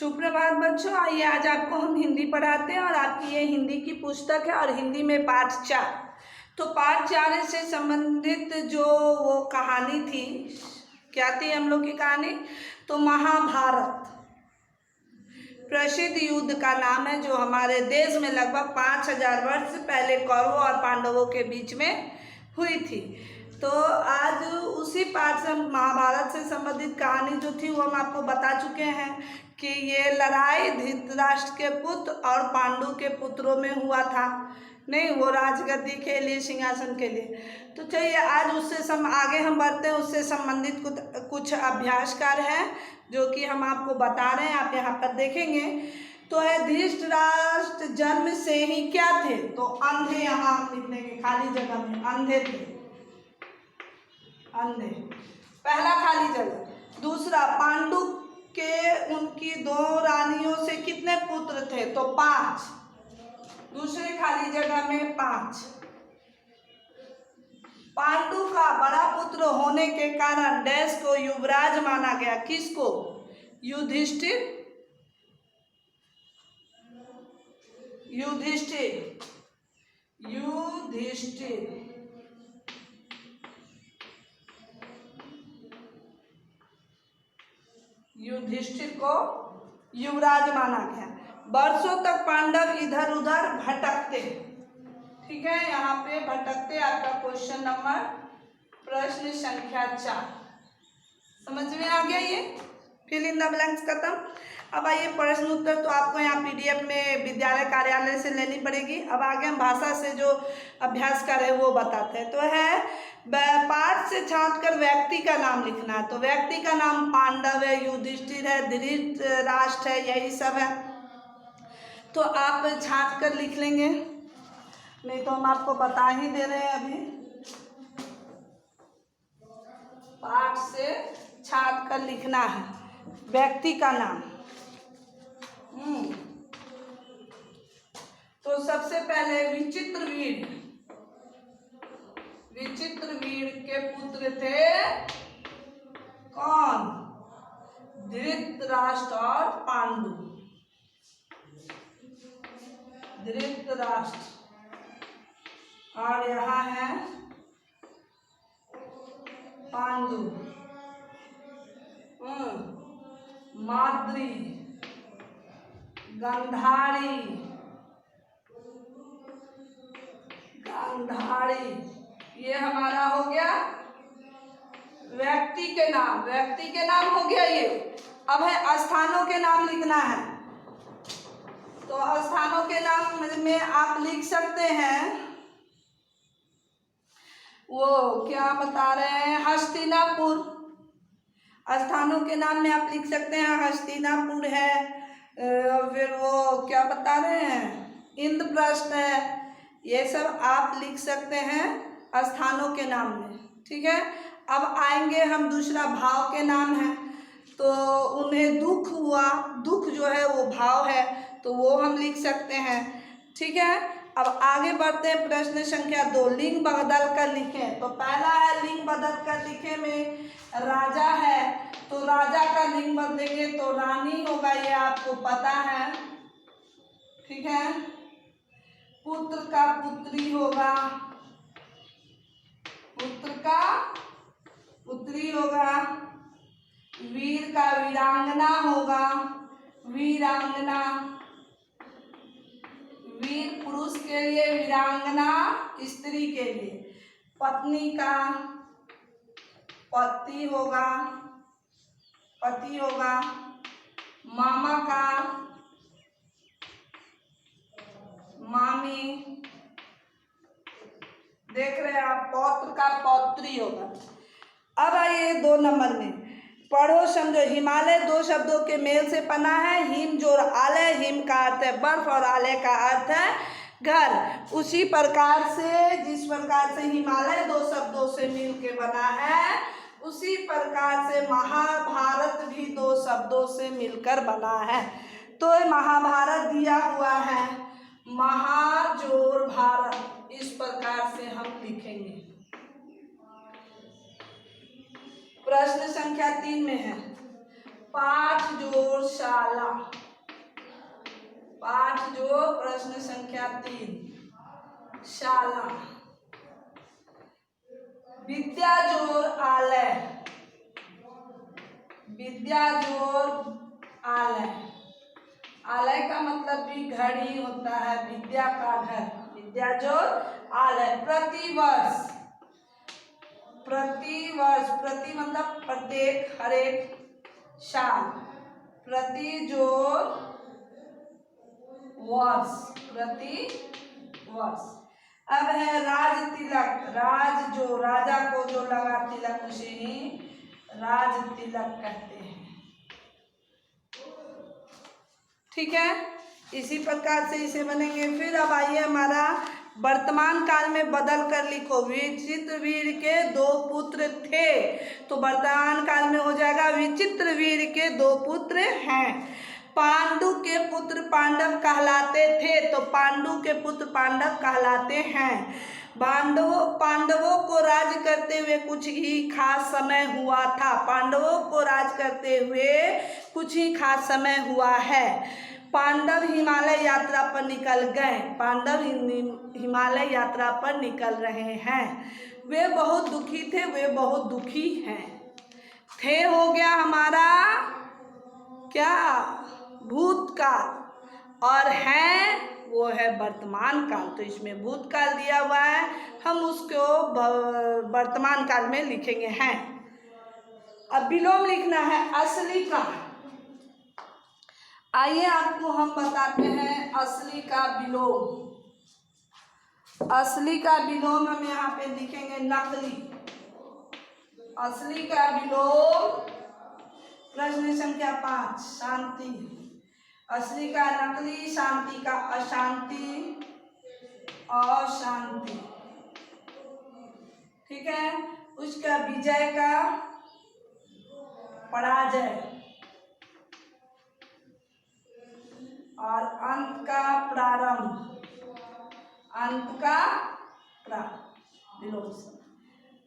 सुप्रभात बच्चों, आइए आज आपको हम हिंदी पढ़ाते हैं और आपकी ये हिंदी की पुस्तक है और हिंदी में पाठ 4। तो पाठ 4 से संबंधित जो वो कहानी थी, क्या थी हम लोग की कहानी? तो महाभारत प्रसिद्ध युद्ध का नाम है, जो हमारे देश में लगभग 5000 वर्ष पहले कौरवों और पांडवों के बीच में हुई थी। तो आज उसी पाठ से महाभारत से संबंधित कहानी जो थी वो हम आपको बता चुके हैं कि ये लड़ाई धृतराष्ट्र के पुत्र और पांडु के पुत्रों में हुआ था। नहीं, वो राजगद्दी के लिए, सिंहासन के लिए। तो चलिए आज उससे आगे हम बढ़ते हैं। उससे संबंधित कुछ अभ्यास कार्य है जो कि हम आपको बता रहे हैं, आप यहाँ पर देखेंगे। तो है, धृतराष्ट्र जन्म से ही क्या थे? तो अंधे। यहाँ हम लिखने के खाली जगह में अंधे थे, अंधे पहला खाली जगह। दूसरा, पांडु के उनकी 2 रानियों से कितने पुत्र थे? तो 5। दूसरे खाली जगह में 5। पांडु का बड़ा पुत्र होने के कारण डैश को युवराज माना गया। किसको? युधिष्ठिर। युधिष्ठिर युधिष्ठिर युधिष्ठिर को युवराज माना गया। वर्षों तक पांडव इधर उधर भटकते। ठीक है, यहाँ पे भटकते। आपका क्वेश्चन नंबर प्रश्न संख्या 4 समझ में आ गया। ये फिल इन द ब्लैंक्स खत्म। अब आइए प्रश्न उत्तर तो आपको यहाँ PDF में विद्यालय कार्यालय से लेनी पड़ेगी। अब आगे हम भाषा से जो अभ्यास कर रहे हैं वो बताते हैं। तो है, पाठ से छांट कर व्यक्ति का नाम लिखना है। तो व्यक्ति का नाम पांडव है, युधिष्ठिर है, धृतराष्ट्र है, यही सब है। तो आप छांट कर लिख लेंगे, नहीं तो हम आपको बता ही दे रहे हैं अभी। पाठ से छांट कर लिखना है व्यक्ति का नाम। तो सबसे पहले विचित्रवीर। विचित्रवीर के पुत्र थे कौन? धृतराष्ट्र और पांडु। धृतराष्ट्र और यहाँ है पांडु। माद्री, गांधारी, ये हमारा हो गया व्यक्ति के नाम। व्यक्ति के नाम हो गया ये। अब है स्थानों के नाम लिखना है। तो स्थानों के नाम में आप लिख सकते हैं, वो क्या बता रहे हैं, हस्तिनापुर। स्थानों के नाम में आप लिख सकते हैं, हस्तिनापुर है। फिर वो क्या बता रहे हैं, इंद्रप्रस्थ है। ये सब आप लिख सकते हैं स्थानों के नाम में। ठीक है, अब आएंगे हम दूसरा, भाव के नाम है। तो उन्हें दुख हुआ, दुख जो है वो भाव है, तो वो हम लिख सकते हैं। ठीक है, अब आगे बढ़ते हैं। प्रश्न संख्या 2, लिंग बदल कर लिखें। तो पहला है लिंग बदल कर लिखे में राजा है, तो राजा का लिंग बदलेंगे तो रानी होगा, ये आपको पता है। ठीक है, पुत्र का पुत्री होगा, पुत्र का पुत्री होगा। वीर का वीरांगना होगा, वीरांगना। वीर पुरुष के लिए, वीरांगना स्त्री के लिए। पत्नी का पति होगा, पति होगा। मामा का मामी। देख रहे हैं आप, पौत्र का पौत्री होगा। अब आइए 2 नंबर में, पढ़ो समझो। हिमालय 2 शब्दों के मेल से बना है। हिम जोड़ आलय, हिम का अर्थ है बर्फ और आलय का अर्थ है घर। उसी प्रकार से, जिस प्रकार से हिमालय 2 शब्दों से मिल के बना है, उसी प्रकार से महाभारत भी 2 शब्दों से मिलकर बना है। तो महाभारत दिया हुआ है, महाजोड़ भारत, इस प्रकार से हम लिखेंगे। प्रश्न संख्या 3 में है, 5 जोड़ 7 शाला। पाठ जो प्रश्न संख्या 3 शाला। विद्या जोर आलय। विद्या जोर आलय। आलय का मतलब भी घड़ी होता है, विद्या का घर। विद्या जोर आलय। प्रतिवर्ष। प्रतिवर्ष, प्रति मतलब प्रत्येक, हर एक साल। प्रति जोर वर्ष, प्रति वर्ष। अब है राज तिलक। राज जो राजा को जो लगा तिलक, उसे ही राज तिलक कहते हैं। ठीक है, इसी प्रकार से इसे बनेंगे। फिर अब आइए हमारा वर्तमान काल में बदल कर लिखो। विचित्रवीर के 2 पुत्र थे, तो वर्तमान काल में हो जाएगा विचित्रवीर के 2 पुत्र हैं। पांडु के पुत्र पांडव कहलाते थे, तो पांडु के पुत्र पांडव कहलाते हैं। पांडवों को राज करते हुए कुछ ही खास समय हुआ था। पांडवों को राज करते हुए कुछ ही खास समय हुआ है। पांडव हिमालय यात्रा पर निकल गए। पांडव हिमालय यात्रा पर निकल रहे हैं। वे बहुत दुखी थे, वे बहुत दुखी हैं। थे हो गया हमारा क्या, भूतकाल, और हैं वो है वर्तमान काल। तो इसमें भूतकाल दिया हुआ है, हम उसको वर्तमान काल में लिखेंगे हैं। अब विलोम लिखना है असली का। आइए आपको हम बताते हैं असली का विलोम। असली का विलोम हम यहाँ पे लिखेंगे नकली। असली का विलोम प्रश्न संख्या 5 शांति। असली का नकली, शांति का अशांति, अशांति। ठीक है, उसका विजय का पराजय, और अंत का प्रारंभ, अंत का विलोम।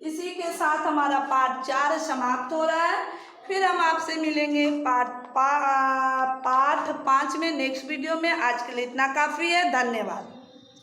इसी के साथ हमारा पाठ 4 समाप्त हो रहा है। फिर हम आपसे मिलेंगे पाठ 5 में नेक्स्ट वीडियो में। आज के लिए इतना काफ़ी है। धन्यवाद।